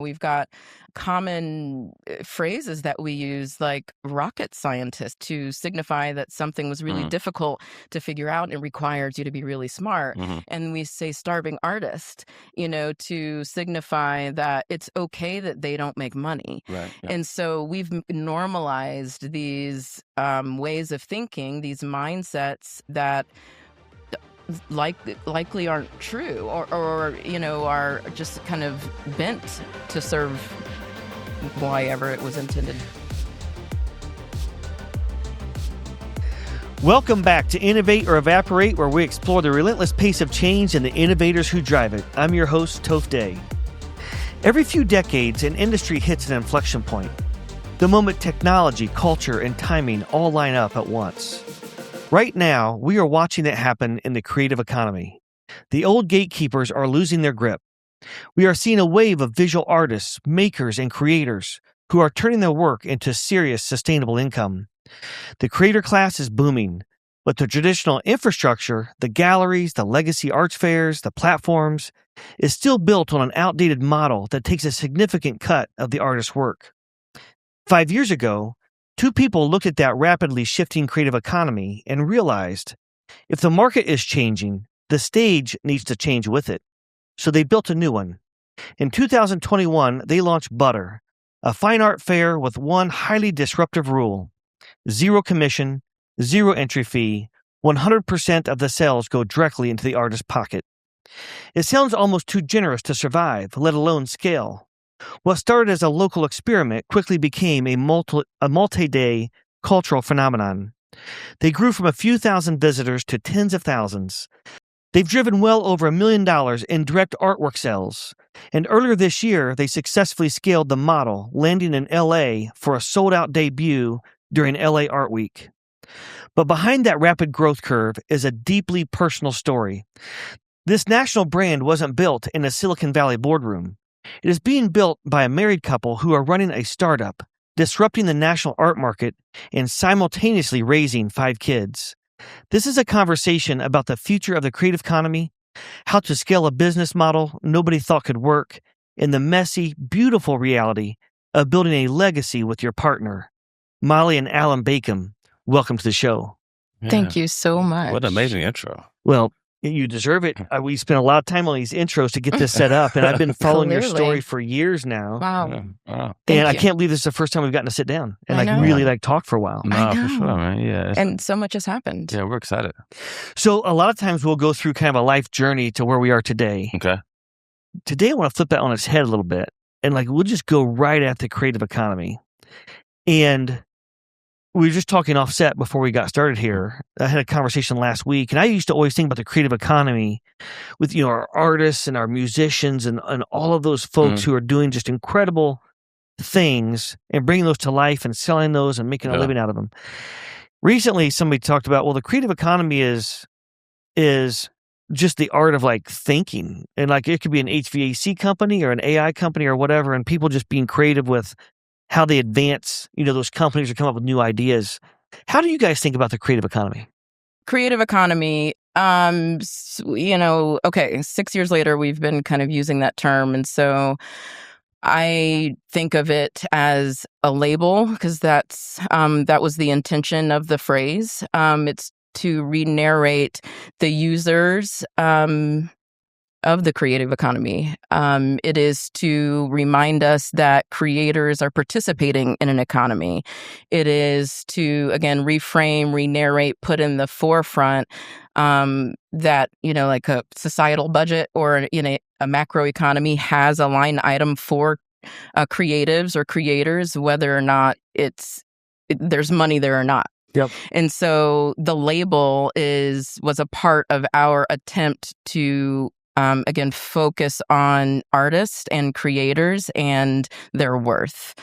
We've got common phrases that we use, like rocket scientist, to signify that something was really difficult to figure out and requires you to be really smart. And we say starving artist, to signify that it's okay that they don't make money. Right. Yeah. And so we've normalized these ways of thinking, these mindsets that likely aren't true or are just kind of bent to serve why ever it was intended. Welcome back to Innovate or Evaporate, where we explore the relentless pace of change and the innovators who drive it. I'm your host, Toph Day. Every few decades, an industry hits an inflection point, the moment technology, culture, and timing all line up at once. Right now, we are watching it happen in the creative economy. The old gatekeepers are losing their grip. We are seeing a wave of visual artists, makers, and creators who are turning their work into serious, sustainable income. The creator class is booming, but the traditional infrastructure, the galleries, the legacy arts fairs, the platforms, is still built on an outdated model that takes a significant cut of the artist's work. 5 years ago, two people looked at that rapidly shifting creative economy and realized if the market is changing, the stage needs to change with it. So they built a new one. In 2021, they launched Butter, a fine art fair with one highly disruptive rule: zero commission, zero entry fee, 100% of the sales go directly into the artist's pocket. It sounds almost too generous to survive, let alone scale. What started as a local experiment quickly became a multi-day cultural phenomenon. They grew from a few thousand visitors to tens of thousands. They've driven well over $1 million in direct artwork sales, and earlier this year, they successfully scaled the model, landing in LA for a sold-out debut during LA Art Week. But behind that rapid growth curve is a deeply personal story. This national brand wasn't built in a Silicon Valley boardroom. It is being built by a married couple who are running a startup, disrupting the national art market, and simultaneously raising 5 kids. This is a conversation about the future of the creative economy, how to scale a business model nobody thought could work, and the messy, beautiful reality of building a legacy with your partner. Molly and Alan Bacon, welcome to the show. Yeah. Thank you so much. What an amazing intro. Well, you deserve it. We spent a lot of time on these intros to get this set up, and I've been following your story for years now. Wow. Yeah. Wow. And I can't believe this is the first time we've gotten to sit down and really talk for a while. No, for sure, man. Yeah. And so much has happened. Yeah, we're excited. So a lot of times we'll go through kind of a life journey to where we are today. Okay. Today I want to flip that on its head a little bit, and we'll just go right at the creative economy. And we were just talking offset before we got started here. I had a conversation last week, and I used to always think about the creative economy with, our artists and our musicians and all of those folks who are doing just incredible things and bringing those to life and selling those and making a living out of them. Recently, somebody talked about, well, the creative economy is just the art of thinking. And it could be an HVAC company or an AI company or whatever, and people just being creative with how they advance, those companies or come up with new ideas. How do you guys think about the creative economy? Creative economy, 6 years later, we've been kind of using that term. And so I think of it as a label because that was the intention of the phrase. It's to re-narrate the users of the creative economy. It is to remind us that creators are participating in an economy. It is to, again, reframe, re-narrate, put in the forefront that, a societal budget or a macro economy has a line item for creatives or creators, whether or not there's money there or not. Yep. And so the label was a part of our attempt to again, focus on artists and creators and their worth.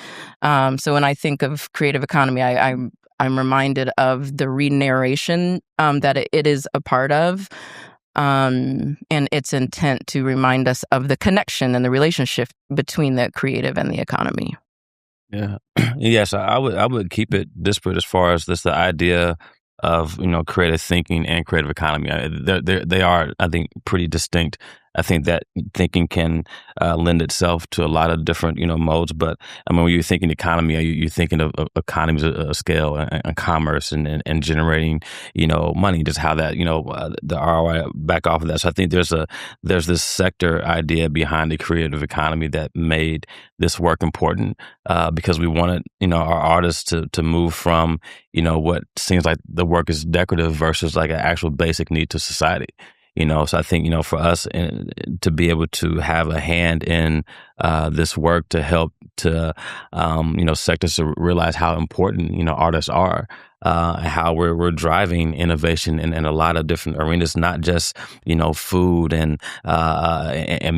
So when I think of creative economy, I'm reminded of the re-narration that it is a part of, and its intent to remind us of the connection and the relationship between the creative and the economy. Yeah. Yes, I would keep it disparate as far as the idea of creative thinking and creative economy. They are, I think, pretty distinct. I think that thinking can lend itself to a lot of different, modes. But I mean, when you're thinking economy, you're thinking of economies of scale and commerce and generating, money, just how that, the ROI back off of that. So I think there's this sector idea behind the creative economy that made this work important because we wanted, our artists to move from, what seems like the work is decorative versus like an actual basic need to society. So I think, for us to be able to have a hand in this work to help to, sectors to realize how important, artists are, and how we're driving innovation in a lot of different arenas, not just, food and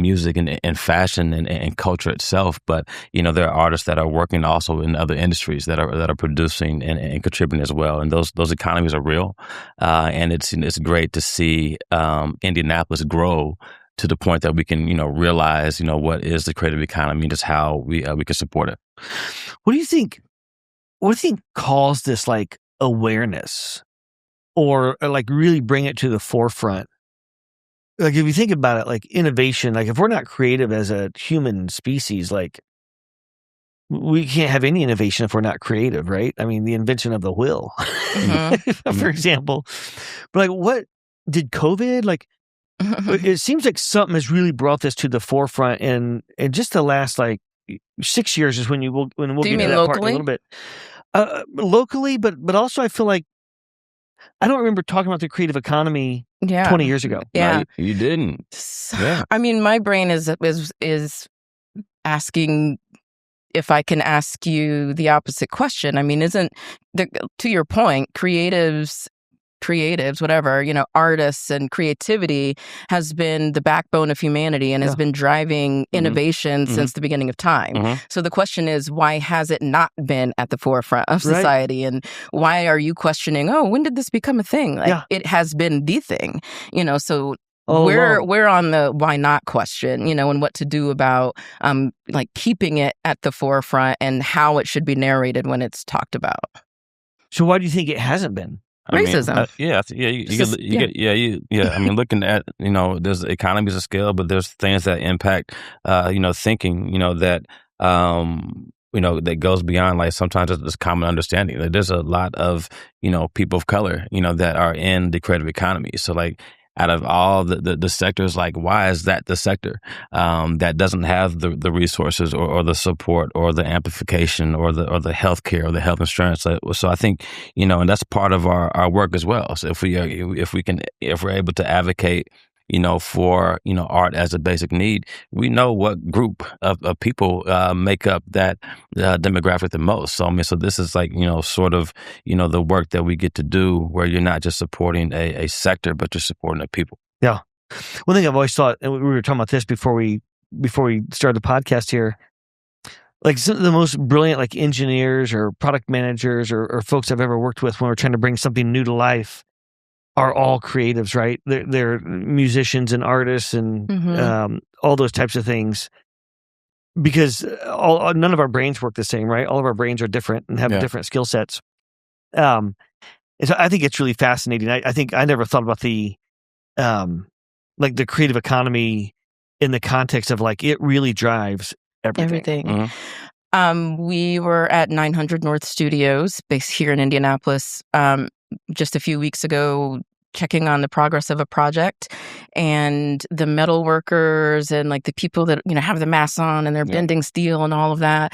music and fashion and culture itself, but, there are artists that are working also in other industries that are producing and contributing as well. And those economies are real. And it's great to see Indianapolis grow to the point that we can, realize, what is the creative economy and just how we can support it. What do you think caused this like awareness or like really bring it to the forefront? Like if you think about it, like innovation, like if we're not creative as a human species, like we can't have any innovation if we're not creative, right? I mean, the invention of the wheel, for example. But like what did COVID, like it seems like something has really brought this to the forefront and just the last like 6 years is when we'll Do get you to mean that part in a locally? little bit. Locally, but also I feel like I don't remember talking about the creative economy 20 years ago. Yeah. No, you didn't. Yeah. I mean, my brain is asking if I can ask you the opposite question. I mean, to your point, creatives, whatever, artists and creativity has been the backbone of humanity and has been driving innovation since the beginning of time. So the question is, why has it not been at the forefront of society? And why are you questioning, when did this become a thing? Like it has been the thing, so we're on the why not question, and what to do about like keeping it at the forefront and how it should be narrated when it's talked about. So why do you think it hasn't been? Racism. I mean, looking at, there's economies of scale, but there's things that impact, thinking, that, that goes beyond like sometimes it's common understanding. Like, there's a lot of, people of color, that are in the creative economy. So like, out of all the sectors, like why is that the sector that doesn't have the resources or the support or the amplification or the healthcare or the health insurance? So I think, and that's part of our work as well. So if we're able to advocate, for, art as a basic need, we know what group of people make up that demographic the most. So, I mean, so this is like, sort of, the work that we get to do where you're not just supporting a sector, but you're supporting the people. Yeah. One thing I've always thought, and we were talking about this before we started the podcast here, like some of the most brilliant like engineers or product managers or folks I've ever worked with when we're trying to bring something new to life are all creatives, right? They're musicians and artists and all those types of things. Because none of our brains work the same, right? All of our brains are different and have different skill sets. And so I think it's really fascinating. I think I never thought about the like the creative economy in the context of like it really drives everything. We were at 900 North Studios, based here in Indianapolis, just a few weeks ago, checking on the progress of a project, and the metal workers and like the people that have the masks on and they're bending steel and all of that.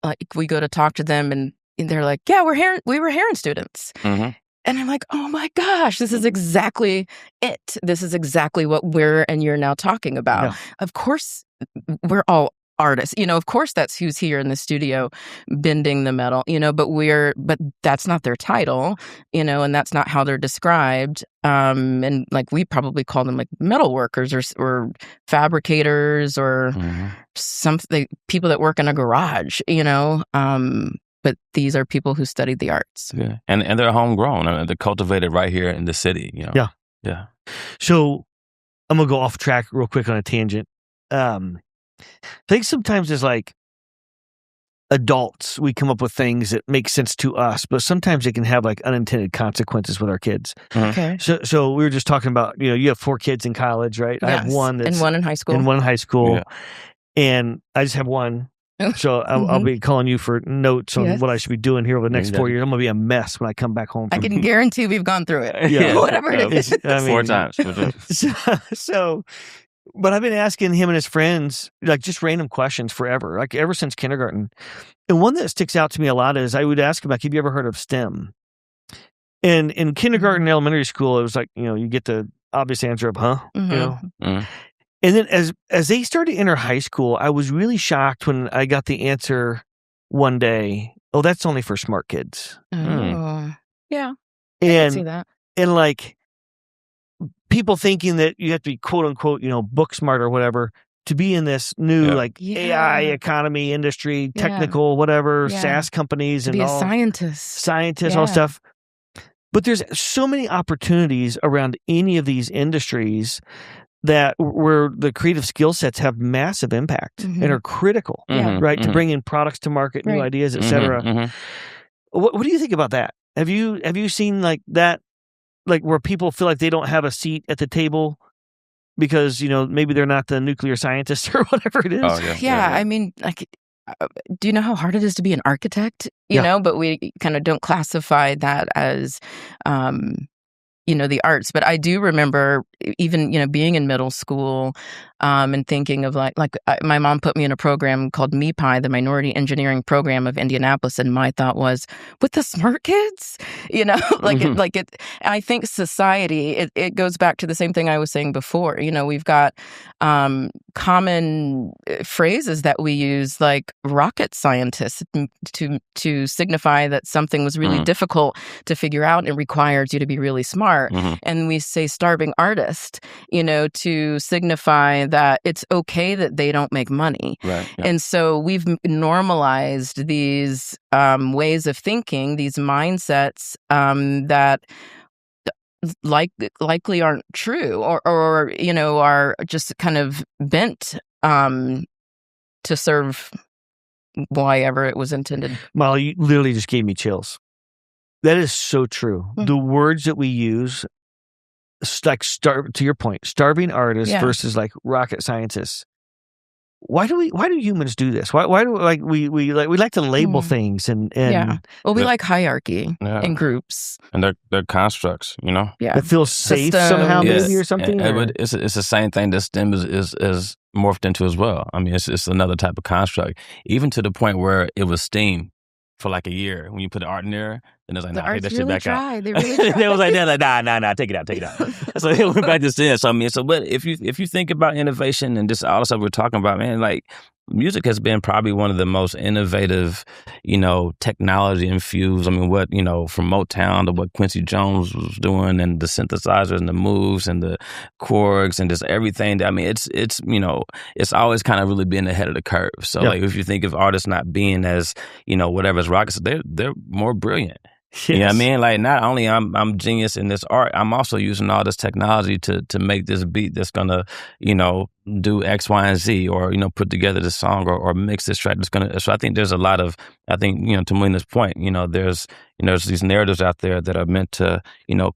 Like we go to talk to them and they're like, "Yeah, we were Heron students." And I'm like, "Oh my gosh, this is exactly it. This is exactly what we're and you're now talking about." Of course, we're all artists, of course that's who's here in the studio bending the metal, but that's not their title, and that's not how they're described. And like we probably call them like metal workers or fabricators or something, people that work in a garage, but these are people who studied the arts. Yeah. And they're homegrown and they're cultivated right here in the city, Yeah. So I'm gonna go off track real quick on a tangent. I think sometimes there's like adults, we come up with things that make sense to us, but sometimes it can have like unintended consequences with our kids. Okay. So we were just talking about, you have 4 kids in college, right? Yes. I have one and one in high school. And one in high school. And I just have one. So I'll be calling you for notes on what I should be doing here over the next 4 years. I'm going to be a mess when I come back home. I can guarantee we've gone through it. Yeah. Whatever it is. I mean, 4 times. But I've been asking him and his friends, like, just random questions forever, like ever since kindergarten. And one that sticks out to me a lot is I would ask him, like, have you ever heard of STEM? And in kindergarten and elementary school, it was like, you get the obvious answer of, huh? And then as they started to enter high school, I was really shocked when I got the answer one day, oh, that's only for smart kids. Oh, yeah. I And can see that. And like people thinking that you have to be quote unquote, book smart or whatever to be in this new AI economy industry, technical, whatever, SaaS companies and be all. A scientist, all stuff. But there's so many opportunities around any of these industries that where the creative skill sets have massive impact and are critical, right? To bring in products to market, new ideas, etc. What do you think about that? Have you seen like that, like where people feel like they don't have a seat at the table because, maybe they're not the nuclear scientist or whatever it is? Oh, yeah. I mean, like, do you know how hard it is to be an architect? You know, but we kind of don't classify that as, the arts. But I do remember even, being in middle school and thinking of my mom put me in a program called MEPI, the Minority Engineering Program of Indianapolis. And my thought was, with the smart kids, I think society, it goes back to the same thing I was saying before. We've got common phrases that we use, like rocket scientist, to signify that something was really difficult to figure out and requires you to be really smart. And we say starving artist, to signify that it's okay that they don't make money. Right. Yeah. And so we've normalized these ways of thinking, these mindsets that likely aren't true or are just kind of bent to serve why ever it was intended. Molly, you literally just gave me chills. That is so true. The words that we use, like to your point, starving artists versus like rocket scientists. Why do humans do this? Why do we like to label things and well, we like hierarchy in groups and they're constructs, it feels safe somehow maybe or something. It's the same thing that STEM is morphed into as well. I mean, it's another type of construct, even to the point where it was STEAM for like a year. When you put the art in there, then it's like, nah, take that shit back out. They really tried. They was like, nah, take it out. So they went back to STEM. So but if you think about innovation and just all the stuff we're talking about, man, like music has been probably one of the most innovative, technology infused. I mean, what, from Motown to what Quincy Jones was doing and the synthesizers and the moves and the chords and just everything. I mean, it's always kind of really been ahead of the curve. So like if you think of artists not being as, whatever as rockets, they're more brilliant. Yes. You know what I mean? Like, not only I'm genius in this art, I'm also using all this technology to make this beat that's gonna, do X, Y, and Z, or put together this song or mix this track that's gonna. So I think there's a lot of, to Malina's point, there's these narratives out there that are meant to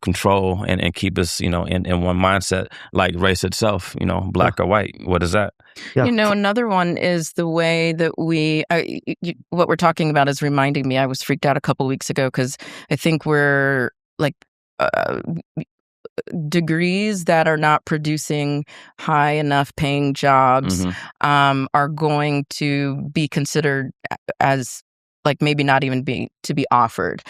control and keep us in one mindset, like race itself, black or white. What is that? Yeah. Another one is the way that what we're talking about is reminding me. I was freaked out a couple weeks ago because I think we're like degrees that are not producing high enough paying jobs are going to be considered as like maybe not even to be offered.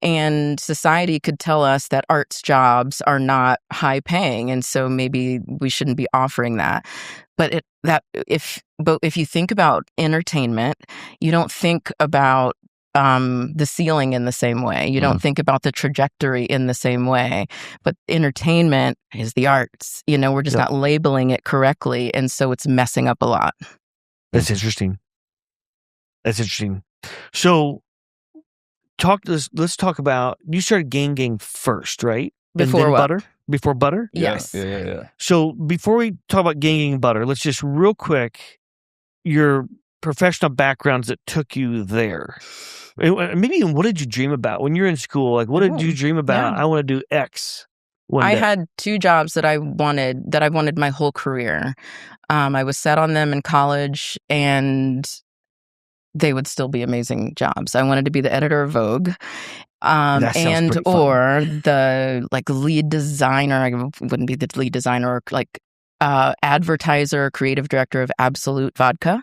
And society could tell us that arts jobs are not high paying, and so maybe we shouldn't be offering that. But if you think about entertainment, you don't think about the ceiling in the same way. You don't think about the trajectory in the same way. But entertainment is the arts. We're just not labeling it correctly, and so it's messing up a lot. That's interesting. So let's talk about, you started GANGGANG first, right? Before what? Butter? Before Butter? Yes. Yeah. So before we talk about GANGGANG and Butter, let's just real quick, your professional backgrounds that took you there? Maybe even what did you dream about when you're in school? Like, what did you dream about? Yeah. I want to do X. I had 2 jobs that I wanted my whole career. I was set on them in college, and they would still be amazing jobs. I wanted to be the editor of Vogue, That sounds and pretty fun. or the lead designer. I wouldn't be the lead designer, or advertiser, creative director of Absolute Vodka.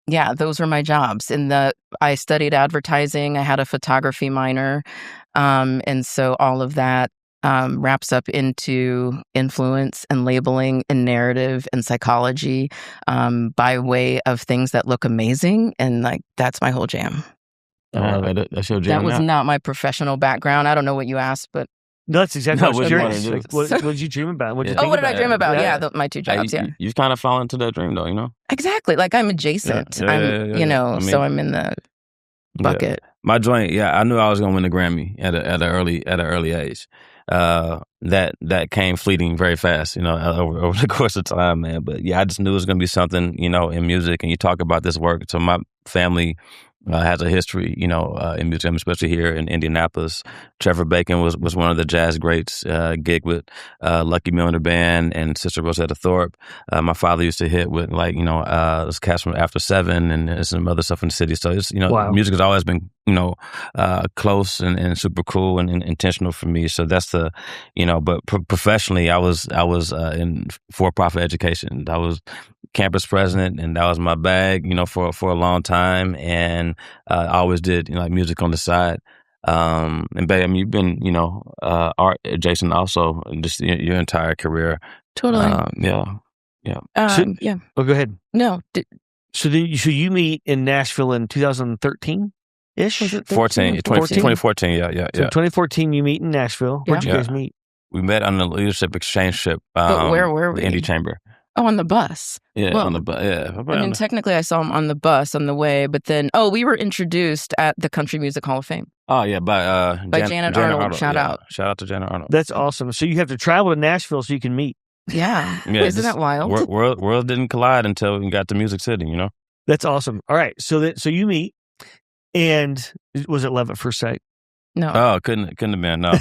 Yeah, those were my jobs. I studied advertising. I had a photography minor, and so all of that wraps up into influence and labeling and narrative and psychology by way of things that look amazing, and that's my whole jam. That's your jam. That was not my professional background. I don't know what you asked, but no, that's exactly what I was curious. do. What did you dream about? What did you think what did I about? dream about? Yeah, my 2 jobs. You've kind of fallen into that dream, though, you know? Exactly. I'm adjacent. So I'm in the bucket. My joint, I knew I was going to win the Grammy at an early age. That came fleeting very fast, over the course of time, man. But I just knew it was going to be something, in music. And you talk about this work. So my family has a history, in music, especially here in Indianapolis. Trevor Bacon was one of the jazz greats. Gig with Lucky Milliner Band and Sister Rosetta Thorpe. My father used to hit with this cast from After 7 and some other stuff in the city. So it's Wow. Music has always been close and super cool and intentional for me. So that's the But professionally, I was in for-profit education. I was campus president, and that was my bag, for a long time. And I always did music on the side. And babe, I mean, you've been art adjacent also, just your entire career. Totally. Yeah. Oh, go ahead. No. So you meet in Nashville in 2013 ish. 2014. Yeah. So 2014, you meet in Nashville. Where'd you guys meet? We met on the leadership exchange trip. But where were we? The Indie Chamber. Oh, on the bus. Yeah, well, on the bus. Yeah. I mean, technically, I saw him on the bus on the way, but then we were introduced at the Country Music Hall of Fame. Oh yeah, by Janet Arnold. Shout out to Janet Arnold. That's awesome. So you have to travel to Nashville so you can meet. Yeah. Isn't that wild? World didn't collide until we got to Music City. That's awesome. All right, so you meet, and was it love at first sight? No. Oh, couldn't have been. No.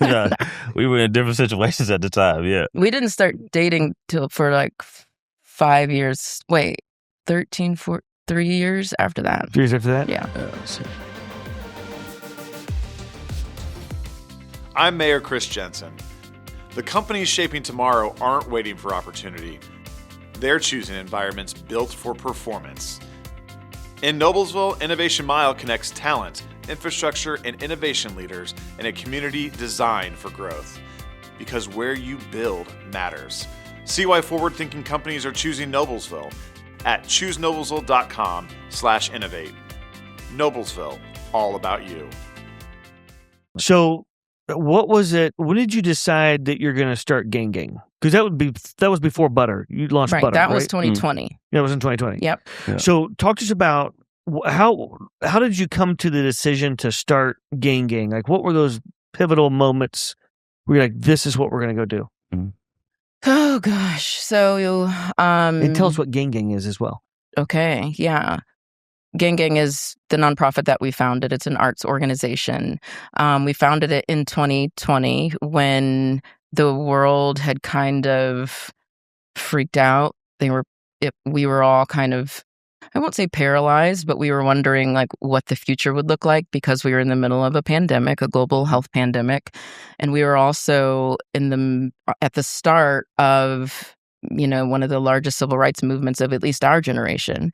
No. We were in different situations at the time. Yeah. We didn't start dating for 5 years. Wait, 3 years after that. 3 years after that? Yeah. I'm Mayor Chris Jensen. The companies shaping tomorrow aren't waiting for opportunity. They're choosing environments built for performance. In Noblesville, Innovation Mile connects talent, infrastructure, and innovation leaders in a community designed for growth. Because where you build matters. See why forward-thinking companies are choosing Noblesville at choosenoblesville.com/innovate. Noblesville, all about you. So what was it? When did you decide that you're going to start GANGGANG? Because that was before Butter. You launched Butter, That right? was 2020. Yeah, it was in 2020. Yep. Yeah. So talk to us about how did you come to the decision to start GANGGANG? What were those pivotal moments where you're like, this is what we're going to go do? Mm-hmm. Oh gosh. So and tell us what GANGGANG is as well. Okay. Yeah. GANGGANG is the nonprofit that we founded. It's an arts organization. We founded it in 2020 when the world had kind of freaked out. We were all kind of, I won't say paralyzed, but we were wondering what the future would look like because we were in the middle of a pandemic, a global health pandemic. And we were also at the start of one of the largest civil rights movements of at least our generation,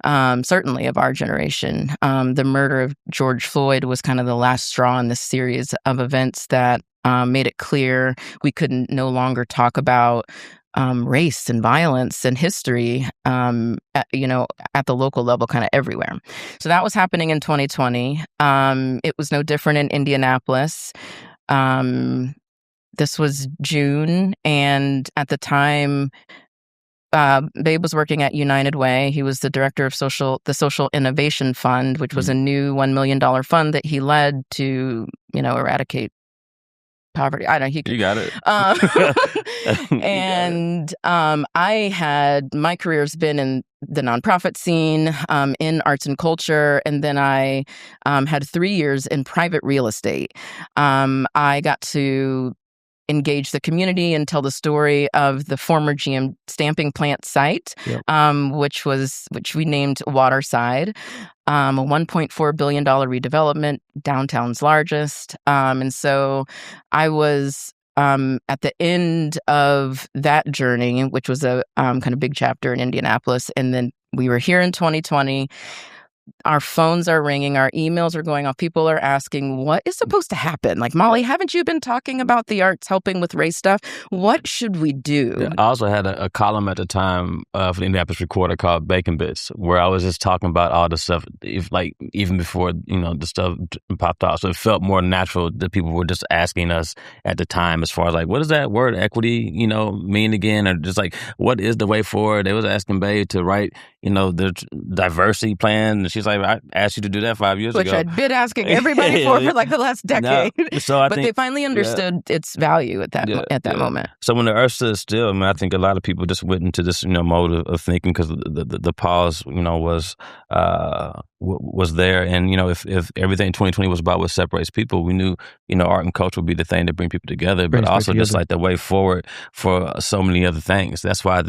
certainly of our generation. The murder of George Floyd was kind of the last straw in this series of events that made it clear we could no longer talk about race and violence and history, at the local level, kind of everywhere. So that was happening in 2020. It was no different in Indianapolis. This was June, and at the time, Babe was working at United Way. He was the director of the Social Innovation Fund, which was a new $1 million fund that he led to, eradicate poverty. I don't know. You got it. And my career's been in the nonprofit scene, in arts and culture, and then I had 3 years in private real estate. I got to engage the community and tell the story of the former GM stamping plant site, which we named Waterside, a $1.4 billion redevelopment, downtown's largest. And so I was at the end of that journey, which was a kind of big chapter in Indianapolis. And then we were here in 2020. Our phones are ringing, our emails are going off. People are asking, what is supposed to happen? Like, Molly, haven't you been talking about the arts helping with race stuff? What should we do? Yeah, I also had a column at the time for the Indianapolis Recorder called Bacon Bits, where I was just talking about all the stuff, even before, the stuff popped off. So it felt more natural that people were just asking us at the time as far as like, what does that word equity, mean again? Or just like, what is the way forward? They was asking Babe to write, the diversity plan. And she's like, I asked you to do that 5 years ago. Which I'd been asking everybody for like the last decade. No, they finally understood its value at that moment. So when the earth stood still, I think a lot of people just went into this, mode of thinking because the pause, was there. And, if everything in 2020 was about what separates people, we knew, art and culture would be the thing to bring people together, but also just like the way forward for so many other things. That's why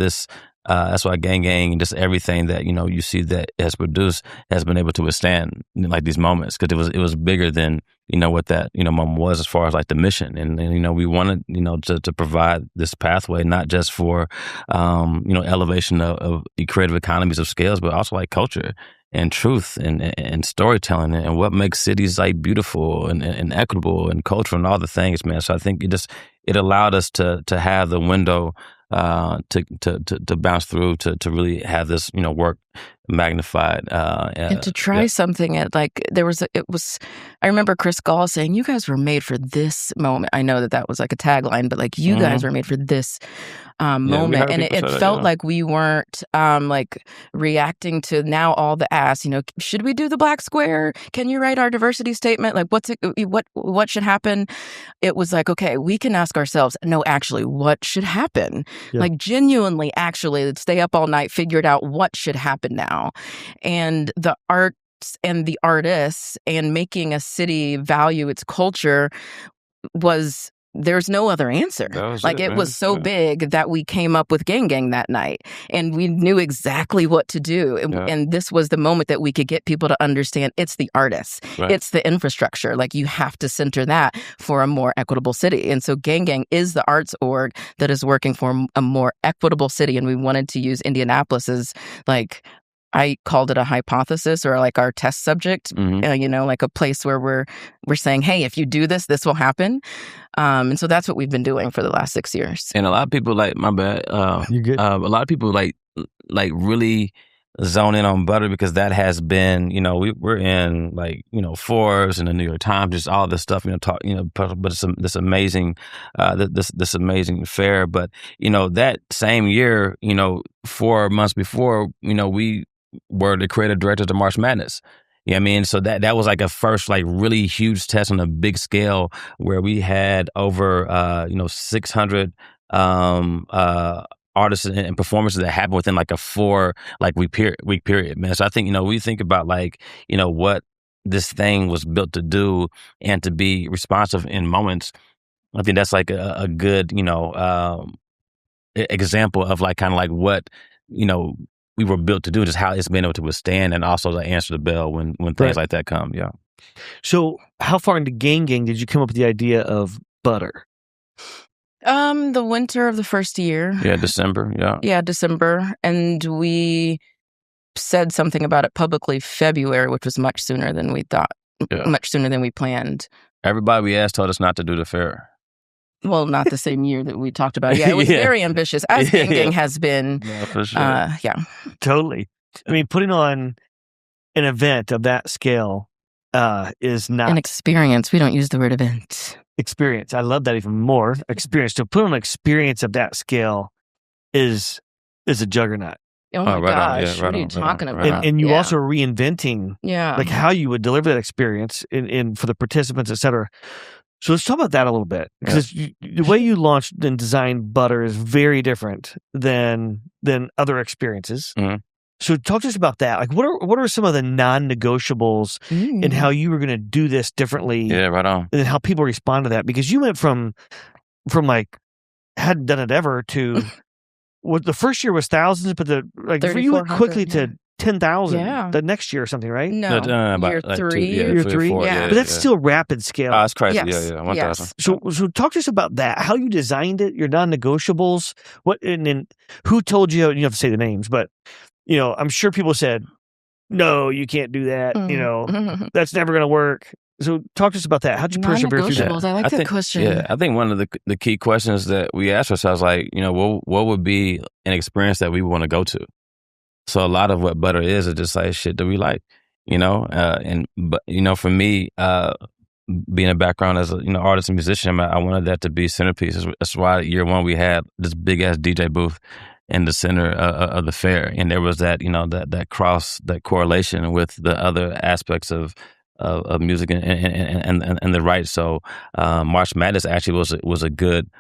Gang Gang and just everything that, you see that has produced has been able to withstand like these moments, because it was bigger than, what that, moment was as far as like the mission. And we wanted, to provide this pathway, not just for, elevation of the creative economies of scales, but also like culture and truth and storytelling and what makes cities like beautiful and equitable and cultural and all the things, man. So I think it allowed us to have the window to bounce through to really have this work magnified and to try something at like I remember Chris Gall saying, you guys were made for this moment. I know that was like a tagline, but like you guys were made for this moment. And it felt like we weren't like reacting to now all the asks, should we do the black square? Can you write our diversity statement? Like what should happen? It was like, okay, we can ask ourselves, no, actually, what should happen? Yeah. Like genuinely, actually, stay up all night, figure it out, what should happen now? And the arts and the artists and making a city value its culture there's no other answer. It was so big that we came up with Gang Gang that night, and we knew exactly what to do. And this was the moment that we could get people to understand it's the artists, it's the infrastructure. Like, you have to center that for a more equitable city. And so Gang Gang is the arts org that is working for a more equitable city. And we wanted to use Indianapolis as like, I called it a hypothesis or like our test subject, like a place where we're saying, hey, if you do this, this will happen. And so that's what we've been doing for the last 6 years. And a lot of people my bad. You're good. A lot of people like really zone in on butter because that has been, we're in Forbes and the New York Times, just all this stuff, but it's this amazing, this amazing fair. But, that same year, 4 months before, we were the creative directors of March Madness. You know what I mean? So that was like a first really huge test on a big scale where we had over 600 artists and performances that happened within like a 4 week period, man. So I think we think about what this thing was built to do and to be responsive in moments. I think that's like a good example of what we were built to do, just how it's been able to withstand and also to answer the bell when things like that come. Yeah. So how far into Gang Gang did you come up with the idea of butter? The winter of the first year. Yeah, December. Yeah, December. And we said something about it publicly February, which was much sooner than we thought, much sooner than we planned. Everybody we asked told us not to do the fair. Well, not the same year that we talked about it. Yeah, it was very ambitious, as GANGGANG has been. Yeah, for sure. Totally. I mean, putting on an event of that scale is not... An experience. We don't use the word event. Experience. I love that even more. Experience. To put on an experience of that scale is a juggernaut. Oh my gosh, what are you talking about? And you also reinventing like how you would deliver that experience in for the participants, et cetera. So let's talk about that a little bit, because the way you launched and designed Butter is very different than other experiences. Mm-hmm. So talk to us about that. Like, what are some of the non-negotiables in how you were going to do this differently? Yeah, right on. And how people respond to that, because you went from like hadn't done it ever to what the first year was thousands, but you went quickly to 10,000 the next year or something, right? No, year like three. Year three. Yeah. But that's still rapid scale. Oh, that's crazy. Yes. Yeah. 1,000. Yes. So talk to us about that. How you designed it, your non-negotiables. And then who told you? You don't have to say the names, but I'm sure people said, "No, you can't do that. That's never going to work." So talk to us about that. How'd you persevere through that? I like that question. Yeah, I think one of the key questions that we asked ourselves, like, what would be an experience that we want to go to? So a lot of what Butter is just like shit that we like, but for me, being a background as a artist and musician, I wanted that to be centerpiece. That's why year one we had this big ass DJ booth in the center of the fair, and there was that that correlation with the other aspects of music and the right. So March Madness actually was a good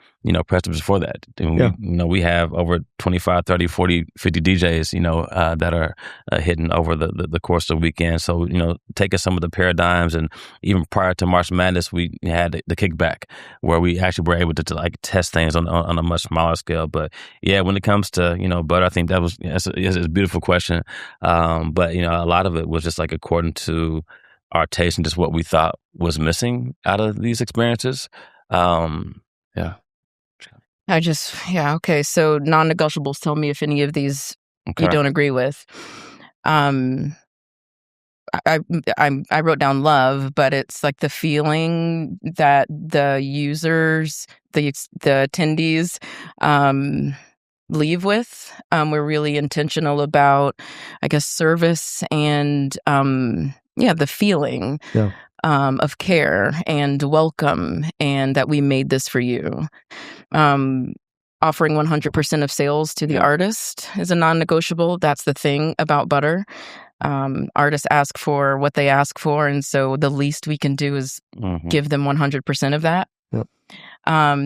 precedent for that. And we have over 25, 30, 40, 50 DJs that are hitting over the course of the weekend. So taking some of the paradigms, and even prior to March Madness, we had the kickback where we actually were able to like test things on a much smaller scale. But yeah, when it comes to Butter, I think it's a beautiful question. But a lot of it was just like according to our taste and just what we thought was missing out of these experiences. Yeah. Okay. So non-negotiables, tell me if any of these you don't agree with. I wrote down love, but it's like the feeling that the users, the attendees, leave with. We're really intentional about, I guess, service and the feeling of care and welcome, and that we made this for you. Offering 100% of sales to the artist is a non-negotiable. That's the thing about Butter. Artists ask for what they ask for, and so the least we can do is give them 100% of that. Yep.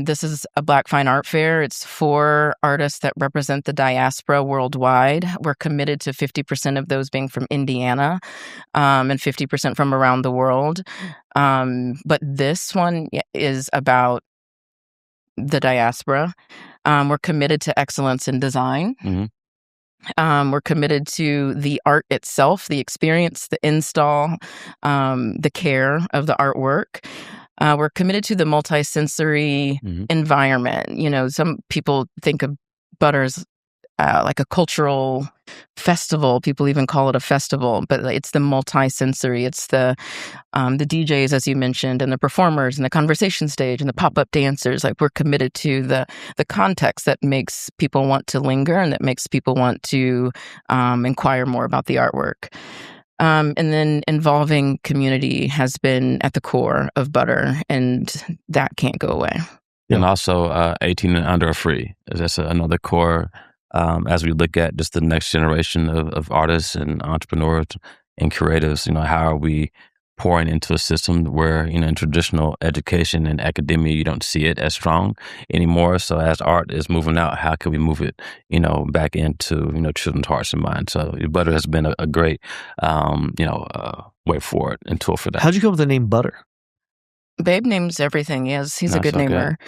This is a Black Fine Art Fair. It's for artists that represent the diaspora worldwide. We're committed to 50% of those being from Indiana, and 50% from around the world. But this one is about the diaspora. We're committed to excellence in design. Mm-hmm. We're committed to the art itself, the experience, the install, the care of the artwork. We're committed to the multisensory environment. Some people think of Butter as like a cultural festival. People even call it a festival, but it's the multisensory. It's the DJs, as you mentioned, and the performers, and the conversation stage, and the pop-up dancers. Like, we're committed to the context that makes people want to linger, and that makes people want to inquire more about the artwork. And then involving community has been at the core of Butter, and that can't go away. And also 18 and under are free. That's another core as we look at just the next generation of artists and entrepreneurs and creatives. How are we pouring into a system where, in traditional education and academia, you don't see it as strong anymore. So as art is moving out, how can we move it, back into, children's hearts and minds? So Butter has been a great, way forward and tool for that. How'd you come up with the name Butter? Babe names everything. He's a good namer.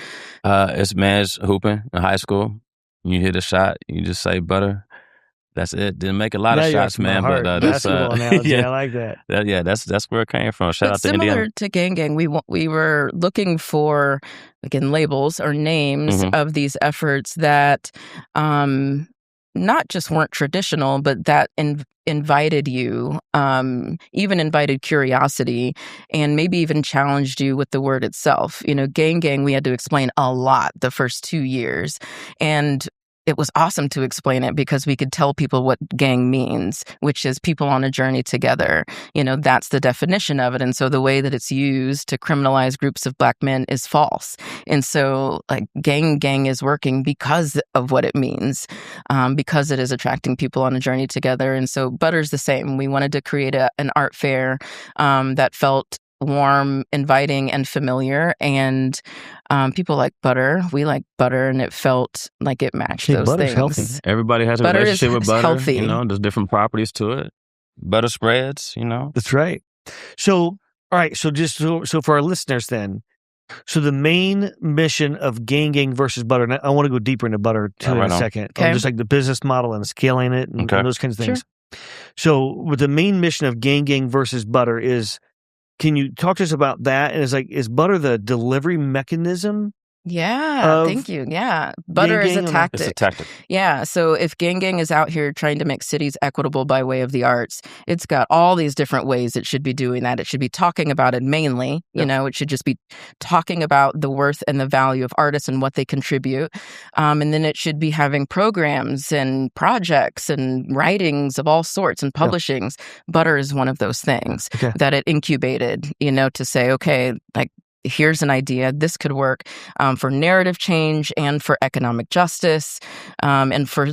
It's man's hooping in high school. You hit a shot, you just say Butter. That's it. Didn't make a lot of shots, man. But that's analogy. I like that. That's where it came from. Shout out to Indiana. Similar to Gang Gang, we were looking for, again, labels or names of these efforts that not just weren't traditional, but that invited you, even invited curiosity, and maybe even challenged you with the word itself. Gang Gang, we had to explain a lot the first 2 years, and it was awesome to explain it because we could tell people what gang means, which is people on a journey together. That's the definition of it. And so the way that it's used to criminalize groups of Black men is false. And so gang is working because of what it means, because it is attracting people on a journey together. And so Butter's the same. We wanted to create an art fair that felt warm, inviting, and familiar. And people like butter. We like butter, and it felt like it matched those butter's things. healthy. Everybody has a Butter relationship is with butter. healthy. There's different properties to it. Butter spreads, That's right. So, all right. So just so for our listeners then, so the main mission of GANGGANG versus butter, and I want to go deeper into butter too in a second. Okay. Just like the business model and scaling it and those kinds of things. Sure. So with the main mission of GANGGANG versus butter is, can you talk to us about that? And is butter the delivery mechanism? Yeah, thank you. Yeah. Butter is a tactic. It's a tactic. Yeah. So if GANGGANG is out here trying to make cities equitable by way of the arts, it's got all these different ways it should be doing that. It should be talking about it mainly. It should just be talking about the worth and the value of artists and what they contribute. And then it should be having programs and projects and writings of all sorts and publishings. Butter is one of those things that it incubated, to say, okay, like, here's an idea. This could work for narrative change and for economic justice and for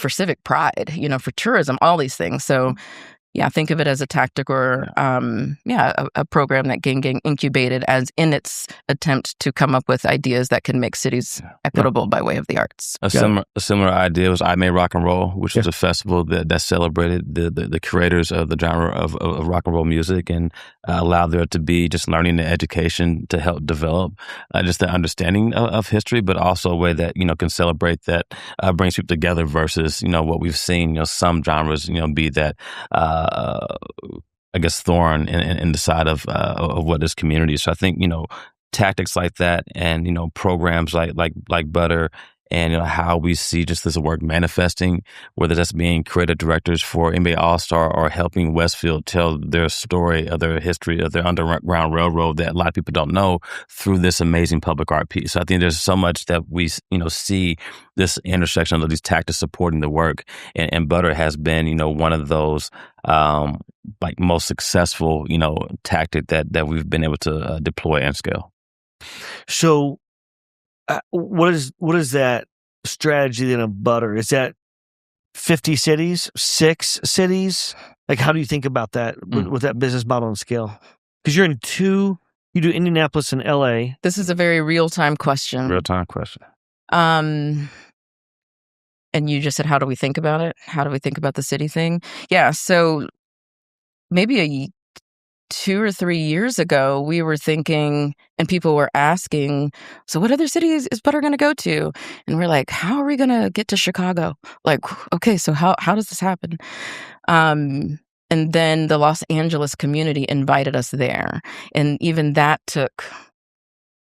civic pride, for tourism, all these things. So, think of it as a tactic or, a program that GANGGANG incubated as in its attempt to come up with ideas that can make cities equitable by way of the arts. A similar idea was I Made Rock and Roll, which was a festival that celebrated the creators of the genre of rock and roll music and allowed there to be just learning and education to help develop just the understanding of history, but also a way that, can celebrate that brings people together versus, what we've seen, some genres, be that I guess thorn in the side of what is community. So I think tactics like that and programs like Butter and how we see just this work manifesting, whether that's being creative directors for NBA All-Star or helping Westfield tell their story of their history of their Underground Railroad that a lot of people don't know through this amazing public art piece. So I think there's so much that we see this intersection of these tactics supporting the work, and Butter has been one of those most successful tactic that we've been able to deploy and scale. So. What is that strategy then of Butter? Is that 50 cities, 6 cities? Like, how do you think about that with that business model and scale? Because you're in 2, you do Indianapolis and LA. This is a very real-time question. And you just said, how do we think about it? How do we think about the city thing? Yeah, so maybe 2 or 3 years ago, we were thinking, and people were asking, so what other cities is Butter going to go to? And we're like, how are we going to get to Chicago? Like, okay, so how does this happen? And then the Los Angeles community invited us there. And even that took,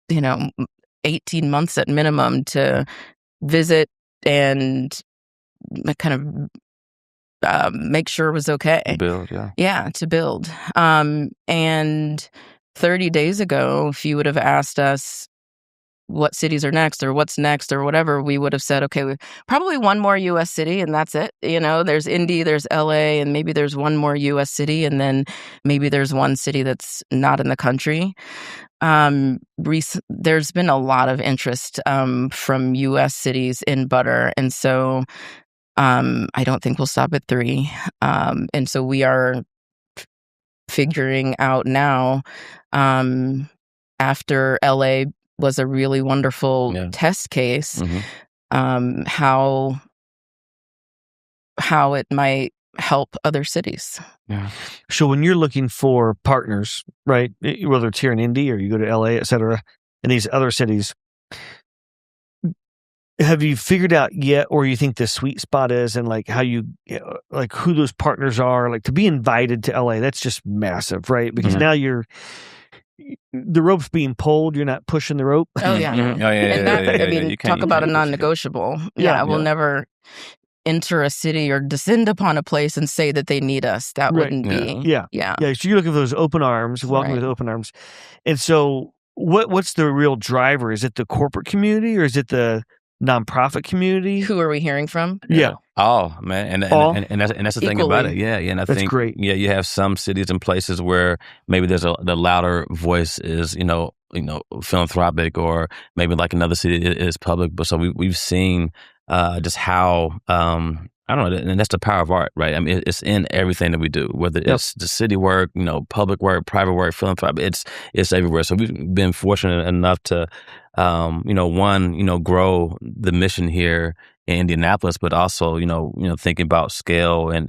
18 months at minimum to visit and kind of make sure it was okay. Build, to build. And 30 days ago, if you would have asked us what cities are next or what's next or whatever, we would have said, okay, probably one more U.S. city and that's it. There's Indy, there's L.A., and maybe there's one more U.S. city, and then maybe there's one city that's not in the country. There's been a lot of interest from U.S. cities in Butter, and so I don't think we'll stop at 3. And so we are figuring out now, after LA was a really wonderful test case, how it might help other cities. Yeah. So when you're looking for partners, right, whether it's here in Indy or you go to LA, et cetera, and these other cities, have you figured out yet, or you think the sweet spot is, and like how like who those partners are? Like to be invited to LA, that's just massive, right? Because now the rope's being pulled. You're not pushing the rope. Oh yeah, and talk about a non-negotiable. We'll never enter a city or descend upon a place and say that they need us. That wouldn't be. Yeah. So you're looking for those open arms, welcome with open arms, and so what's the real driver? Is it the corporate community or is it the nonprofit community? Who are we hearing from? Yeah. Oh man, and that's the thing about it. Yeah, and I think great. Yeah, you have some cities and places where maybe there's the louder voice is philanthropic, or maybe like another city is public. But so we've seen just how I don't know, and that's the power of art, right? I mean, it's in everything that we do, whether it's the city work, public work, private work, philanthropy. It's everywhere. So we've been fortunate enough to, grow the mission here in Indianapolis, but also, thinking about scale and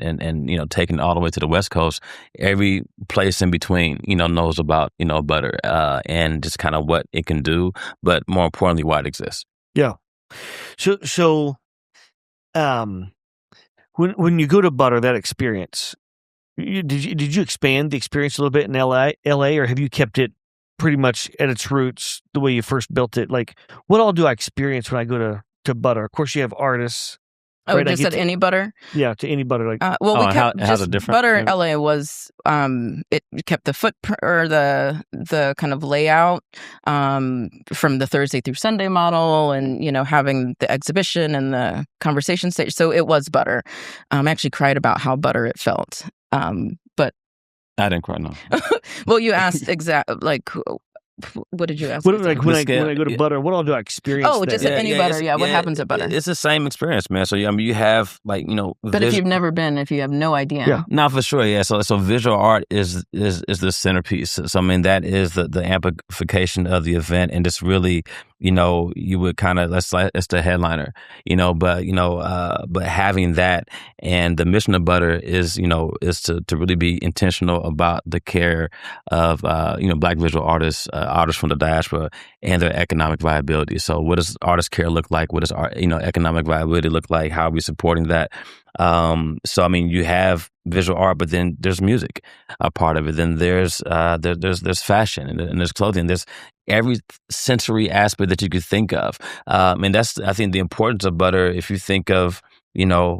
taking it all the way to the West Coast. Every place in between, knows about butter and just kind of what it can do, but more importantly, why it exists. Yeah. So, when you go to butter, that experience, did you expand the experience a little bit in LA, or have you kept it pretty much at its roots the way you first built it? Like, what all do I experience when I go to butter? Of course, you have artists. Oh, right? just at any butter? Yeah, to any butter. Like, we kept how's it different? Butter in LA was it kept the footprint or the kind of layout from the Thursday through Sunday model, and having the exhibition and the conversation stage. So it was butter. I actually cried about how butter it felt. But I didn't cry, no. Well, you asked what did you ask? When I go to butter, what all do I experience? Oh, just at any butter. Yeah, what happens at butter? It's the same experience, man. So you have But if you've never been, if you have no idea, yeah, no, for sure, yeah. So visual art is the centerpiece. So I mean, that is the amplification of the event, and it's really you would kind of that's the headliner, but having that, and the mission of butter is to really be intentional about the care of Black visual artists. Artists from the diaspora and their economic viability. So what does artist care look like? What does economic viability look like? How are we supporting that? So I mean, you have visual art, but then there's music, a part of it. Then there's fashion and there's clothing. There's every sensory aspect that you could think of. And that's, I think, the importance of butter. If you think of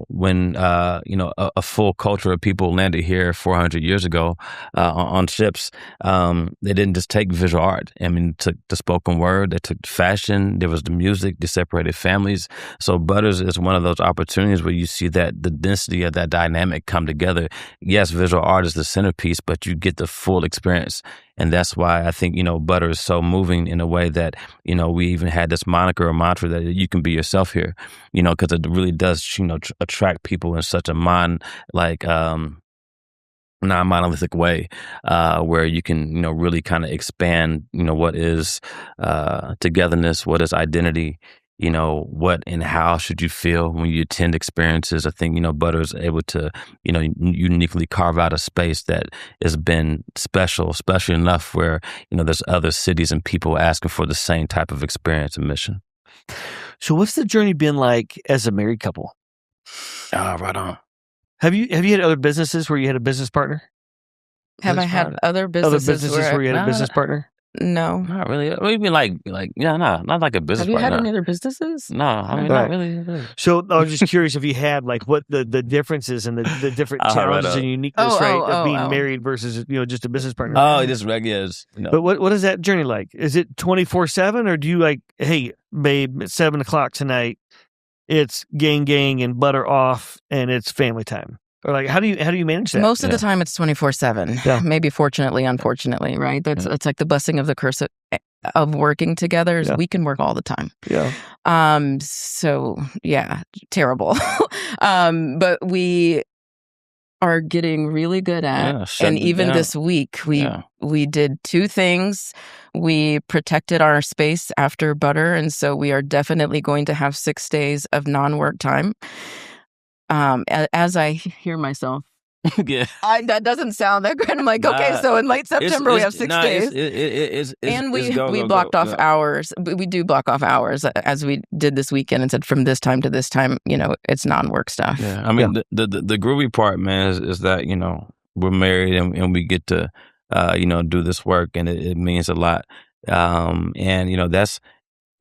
when a full culture of people landed here 400 years ago on ships, they didn't just take visual art. I mean, took the spoken word, they took fashion, there was the music, they separated families. So butters is one of those opportunities where you see that the density of that dynamic come together. Yes, visual art is the centerpiece, but you get the full experience. And that's why I think, butter is so moving in a way that, we even had this moniker or mantra that you can be yourself here, because it really does, attract people in such a non-monolithic way, where you can, really kind of expand, what is togetherness, what is identity, what and how should you feel when you attend experiences. I think, butter is able to, uniquely carve out a space that has been special enough where, there's other cities and people asking for the same type of experience and mission. So what's the journey been like as a married couple? Right on. Have you had other businesses where you had a business partner? Have I had other businesses where you had a business partner? No, not really. We mean not like a business. Have you partner. had any other businesses? No, I mean, not really. So I was just curious if you had what the differences and the different challenges and uniqueness of being married versus just a business partner. Oh, just regulars. But what is that journey like? Is it 24/7, or do you hey babe, at 7:00 tonight, it's gang and butter off and it's family time? Or how do you manage that? Most of the time, it's 24/7. Yeah. Maybe fortunately, unfortunately, right? It's like the blessing of the curse of working together. Is we can work all the time. Yeah. So yeah, terrible. But we are getting really good at, and even this week, we did two things. We protected our space after butter, and so we are definitely going to have 6 days of non-work time. As I hear myself, that doesn't sound that good. I'm like, okay, so in late September we have 6 days, and we blocked off hours. We do block off hours as we did this weekend and said from this time to this time, it's non-work stuff. Yeah, I mean the groovy part, man, is that we're married and we get to do this work, and it means a lot. And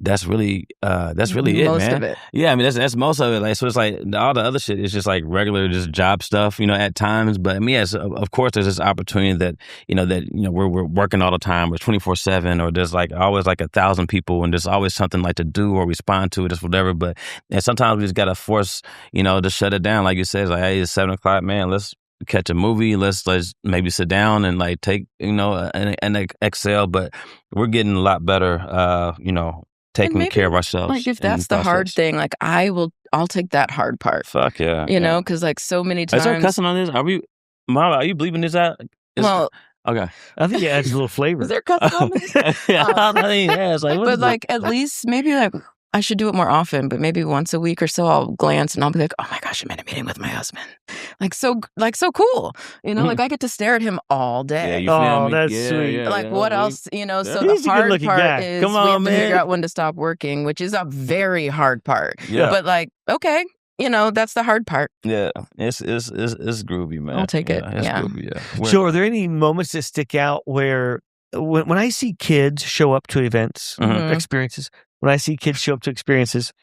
that's really it, most man. of it. Yeah, I mean that's most of it. Like, so it's like all the other shit is just like regular, just job stuff, at times. But I mean, yes, of course, there's this opportunity that we're working all the time. We're 24/7, or there's always 1,000 people, and there's always something to do or respond to, just whatever. But and sometimes we just gotta force to shut it down, like you said. It's like, hey, it's 7:00, man. Let's catch a movie. Let's maybe sit down and take an exhale. But we're getting a lot better, taking care of ourselves. Like if that's the hard thing, like I'll take that hard part. Fuck yeah. You know, because like so many times. Is there cussing on this? Mom, are you bleeping this out? Okay. I think it adds a little flavor. Is there cussing on this? But like at least maybe like I should do it more often, but maybe once a week or so I'll glance and I'll be like, oh my gosh, I'm in a meeting with my husband. Like so cool. You know, like I get to stare at him all day. Yeah, you feel me? That's sweet. Like what else, you know, so He's the a hard good-looking part guy. is Come on, we have to man. figure out when to stop working, which is a very hard part. Yeah. But like, okay, you know, that's the hard part. Yeah, it's groovy, man. I'll take it. It's Yeah. groovy, yeah. So are there any moments that stick out where when I see kids show up to events, experiences, when I see kids show up to experiences,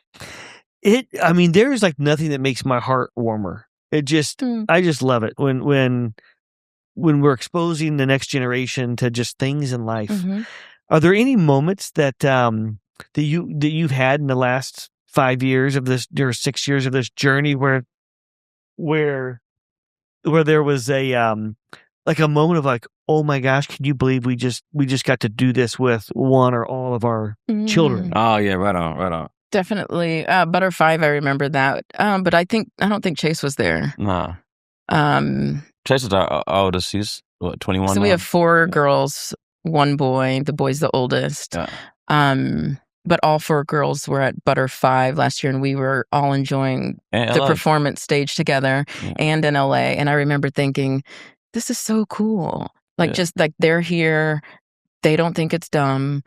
there's like nothing that makes my heart warmer. It just, I just love it when we're exposing the next generation to just things in life. Are there any moments that you've had in the last 5 years of this, or 6 years of this journey where there was a like a moment of like, oh my gosh, can you believe we just got to do this with one or all of our children? Oh yeah, right on. Definitely. Butter 5, I remember that. But I don't think Chase was there. Nah. Chase is our oldest. He's what, 21 So now? we have 4 girls, 1 boy. The boy's the oldest. Yeah. But all 4 girls were at Butter 5 last year, and we were all enjoying the performance stage together and in LA. And I remember thinking, this is so cool. Like, just like they're here. They don't think it's dumb.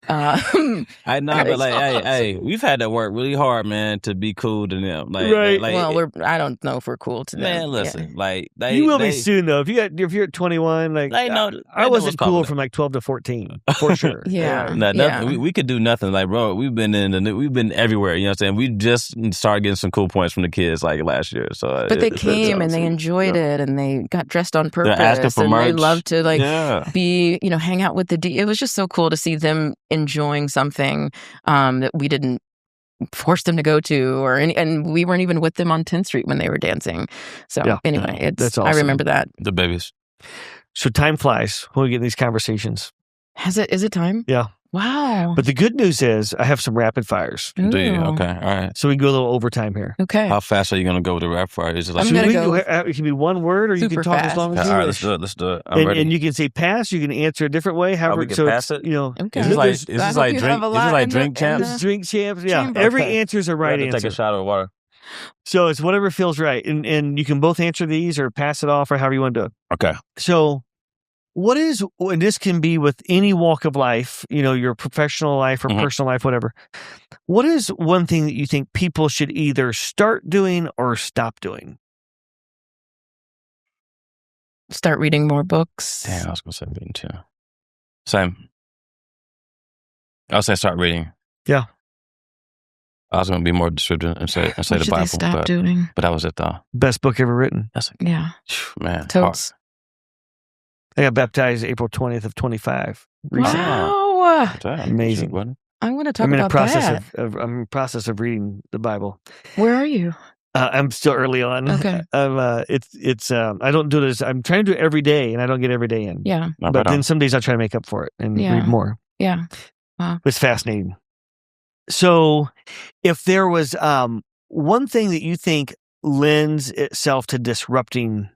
I know, but like, hey, we've had to work really hard, man, to be cool to them. Like, right. Well, I don't know if we're cool to them. Man, listen, like you will be soon though. If you're at 21, like I wasn't cool from like 12 to 14 for sure. We could do nothing. Like, bro, we've been everywhere. You know what I'm saying? We just started getting some cool points from the kids like last year. So, but they came and they enjoyed it, and they got dressed on purpose. They're asking for merch. They loved to be, hang out with it was just so cool to see them enjoying something that we didn't force them to go to, and we weren't even with them on 10th Street when they were dancing. So anyway, that's awesome. I remember that. The babies. So time flies when we get in these conversations. Is it time? Yeah. Wow. But the good news is I have some rapid fires. Do you? Okay. All right. So we can go a little overtime here. Okay. How fast are you going to go with the rapid fire? Is it like it can be one word, or you can talk as long as you All right, wish. let's do it. I'm ready. And you can say pass. You can answer a different way. However, we can pass it. Okay. Is this like drink champs? It's drink champs. Yeah. Every answer is a right answer. Take a shot of water. So it's whatever feels right, and you can both answer these or pass it off or however you want to do it. Okay. So, and this can be with any walk of life, your professional life or personal life, whatever. What is one thing that you think people should either start doing or stop doing? Start reading more books. Damn, I was going to say reading too. Same. I'll say start reading. Yeah. I was going to be more descriptive and say the Bible. Stop doing? But that was it though. Best book ever written. Man. Totes. I got baptized April 20th of 25. Recently. Wow. Amazing. I want to talk about that. I'm in the process of reading the Bible. Where are you? I'm still early on. Okay. I don't do this. I'm trying to do it every day, and I don't get every day in. Yeah. But then some days I'll try to make up for it and read more. Yeah. Wow. It's fascinating. So if there was one thing that you think lends itself to disrupting,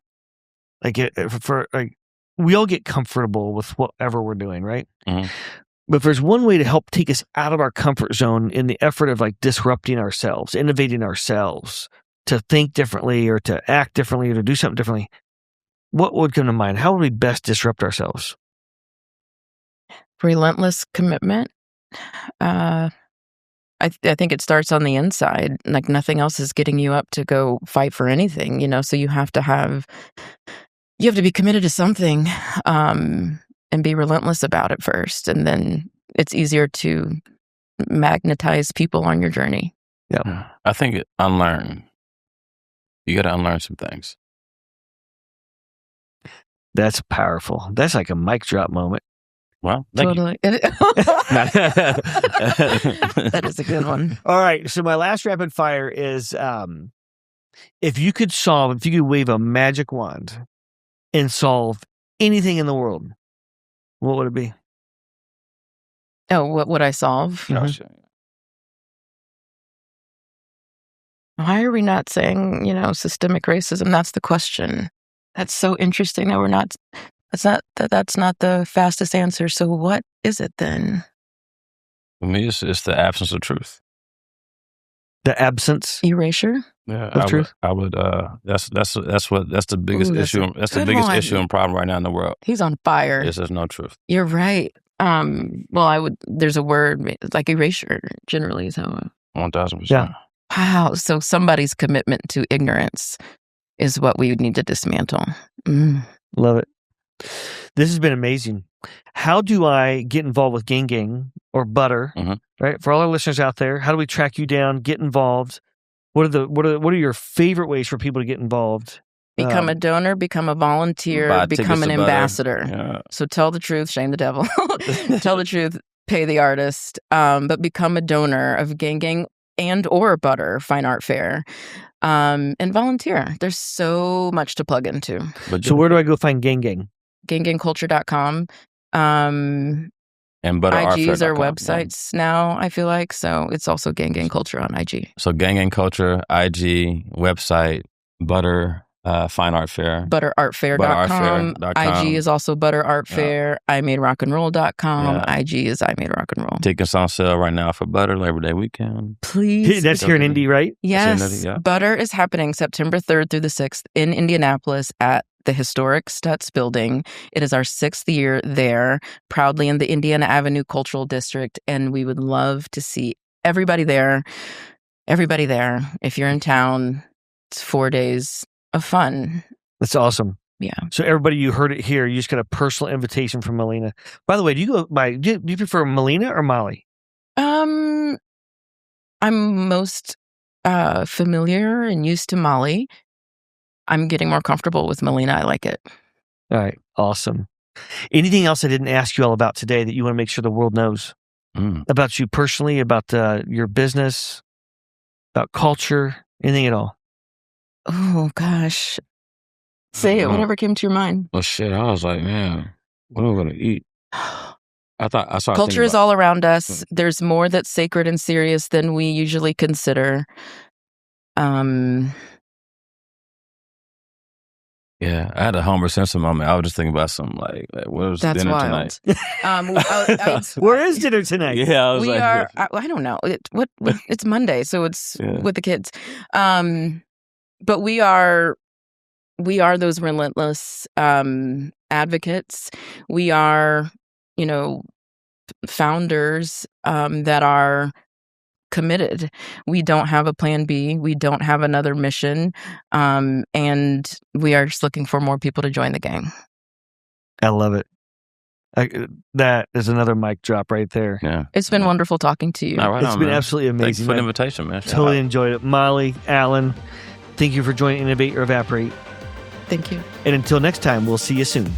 we all get comfortable with whatever we're doing, right? Mm-hmm. But if there's one way to help take us out of our comfort zone in the effort of disrupting ourselves, innovating ourselves, to think differently or to act differently or to do something differently, what would come to mind? How would we best disrupt ourselves? Relentless commitment. I think it starts on the inside. Like nothing else is getting you up to go fight for anything, so you have to be committed to something and be relentless about it first. And then it's easier to magnetize people on your journey. Yeah. I think unlearn. You got to unlearn some things. That's powerful. That's like a mic drop moment. Well, totally. That is a good one. All right. So my last rapid fire is if you could wave a magic wand and solve anything in the world, what would it be? Oh, what would I solve? Mm-hmm. Why are we not saying, systemic racism? That's the question. That's so interesting that we're not. That's not the fastest answer. So what is it then? For me, it's the absence of truth. The absence Erasure of truth. I would. That's the biggest issue. That's the biggest issue and problem right now in the world. He's on fire. Yes, there's no truth. You're right. Well, there's a word like erasure generally is how. 1,000%. Yeah. Wow. So somebody's commitment to ignorance is what we would need to dismantle. Love it. This has been amazing. How do I get involved with GANGGANG or Butter? Right, for all our listeners out there, how do we track you down? Get involved. What are your favorite ways for people to get involved? Become a donor, become a volunteer, become an ambassador. Yeah. So tell the truth, shame the devil. Tell the truth, pay the artist, but become a donor of GANGGANG and or Butter Fine Art Fair, and volunteer. There's so much to plug into. So where do I go find GANGGANG? GANGGANGculture.com. And Butter IGs are websites now, I feel like. So it's also GANGGANG Culture on IG. So GANGGANG Culture, IG, website, Butter Fine Art Fair. ButterArtFair.com. IG is also Butter Art Fair. IMadeRockandRoll.com. Yeah. IG is I Made Rock and Roll. Tickets on sale right now for Butter Labor Day weekend. Please. That's here in Indy, right? Yes. Butter is happening September 3rd through the 6th in Indianapolis at the historic Stutz building. It is our 6th year there, proudly in the Indiana Avenue Cultural District, and we would love to see everybody there. Everybody there. If you're in town, it's 4 days of fun. That's awesome. Yeah. So everybody, you heard it here. You just got a personal invitation from Malina. By the way, do you prefer Malina or Molly? I'm most familiar and used to Molly. I'm getting more comfortable with Malina. I like it. All right. Awesome. Anything else I didn't ask you all about today that you want to make sure the world knows about you personally, about your business, about culture, anything at all? Oh, gosh. Say it. Whatever came to your mind. Well, shit. I was like, man, what am I going to eat? I saw culture is all around us. There's more that's sacred and serious than we usually consider. Yeah, I had a Homer Simpson moment. I was just thinking about something like what was dinner wild. Tonight? Where is dinner tonight? Yeah, I was I don't know. It's Monday, so it's with the kids. But we are those relentless advocates. We are, founders that are committed. We don't have a plan B. We don't have another mission. And we are just looking for more people to join the gang. I love it. That is another mic drop right there. Yeah. It's been wonderful talking to you. It's been absolutely amazing. Thanks for the invitation, man. Totally enjoyed it. Molly, Alan, thank you for joining Innovate or Evaporate. Thank you. And until next time, we'll see you soon.